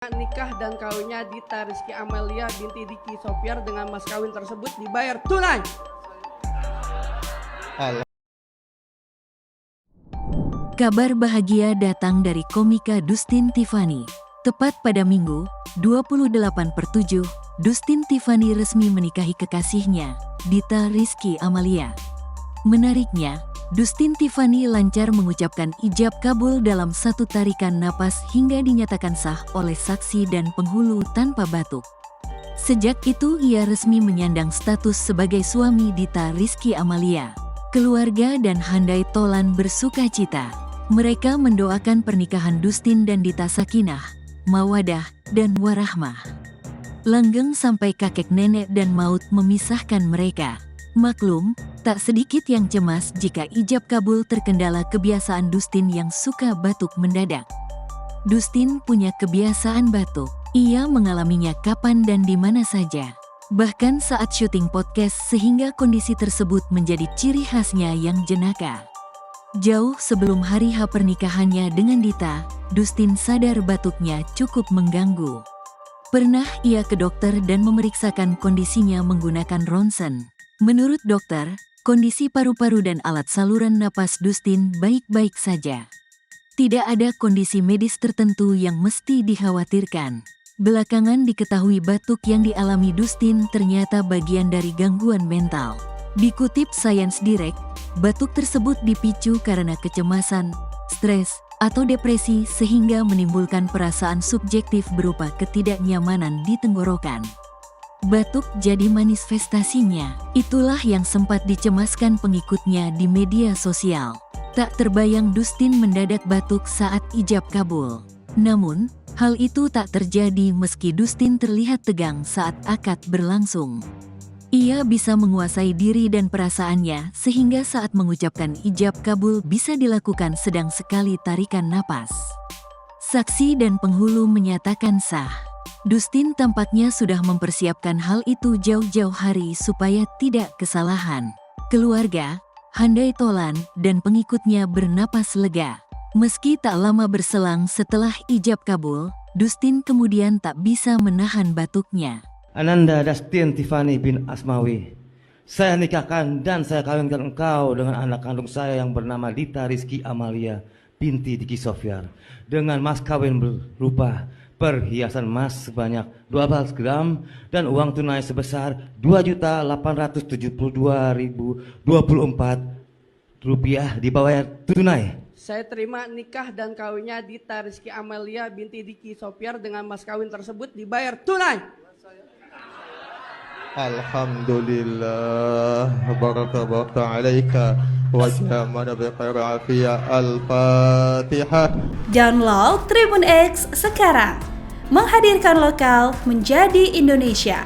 Nikah dan kawinnya Dita Rizky Amalia binti Diki Sofiar dengan mas kawin tersebut dibayar tunai. Kabar bahagia datang dari komika Dustin Tiffany. Tepat pada Minggu, 28/7, Dustin Tiffany resmi menikahi kekasihnya, Dita Rizky Amalia. Menariknya, Dustin Tiffany lancar mengucapkan ijab kabul dalam satu tarikan napas hingga dinyatakan sah oleh saksi dan penghulu tanpa batuk. Sejak itu ia resmi menyandang status sebagai suami Dita Rizky Amalia. Keluarga dan handai tolan bersuka cita. Mereka mendoakan pernikahan Dustin dan Dita sakinah, mawadah, dan warahmah. Langgeng sampai kakek nenek dan maut memisahkan mereka. Maklum, tak sedikit yang cemas jika ijab kabul terkendala kebiasaan Dustin yang suka batuk mendadak. Dustin punya kebiasaan batuk. Ia mengalaminya kapan dan di mana saja. Bahkan saat syuting podcast sehingga kondisi tersebut menjadi ciri khasnya yang jenaka. Jauh sebelum hari H pernikahannya dengan Dita, Dustin sadar batuknya cukup mengganggu. Pernah ia ke dokter dan memeriksakan kondisinya menggunakan ronsen. Menurut dokter, kondisi paru-paru dan alat saluran napas Dustin baik-baik saja. Tidak ada kondisi medis tertentu yang mesti dikhawatirkan. Belakangan diketahui batuk yang dialami Dustin ternyata bagian dari gangguan mental. Dikutip Science Direct, batuk tersebut dipicu karena kecemasan, stres, atau depresi sehingga menimbulkan perasaan subjektif berupa ketidaknyamanan di tenggorokan. Batuk jadi manifestasinya. Itulah yang sempat dicemaskan pengikutnya di media sosial. Tak terbayang Dustin mendadak batuk saat ijab kabul. Namun, hal itu tak terjadi meski Dustin terlihat tegang saat akad berlangsung. Ia bisa menguasai diri dan perasaannya sehingga saat mengucapkan ijab kabul bisa dilakukan sedang sekali tarikan napas. Saksi dan penghulu menyatakan sah. Dustin tampaknya sudah mempersiapkan hal itu jauh-jauh hari supaya tidak kesalahan. Keluarga, handai tolan, dan pengikutnya bernapas lega. Meski tak lama berselang setelah ijab kabul, Dustin kemudian tak bisa menahan batuknya. Ananda Dustin Tiffany bin Asmawi, saya nikahkan dan saya kawinkan engkau dengan anak kandung saya yang bernama Dita Rizky Amalia binti Diki Sofiar dengan mas kawin berupa perhiasan emas sebanyak 12 gram dan uang tunai sebesar Rp2.872.024 dibayar tunai. Saya terima nikah dan kawinnya Dita Rizky Amalia binti Diki Sofiar dengan mas kawin tersebut dibayar tunai. Alhamdulillah, baraka alaika wa jamana bi khair afiyah. Al-Fatihah. Download Tribun X sekarang. Menghadirkan lokal menjadi Indonesia.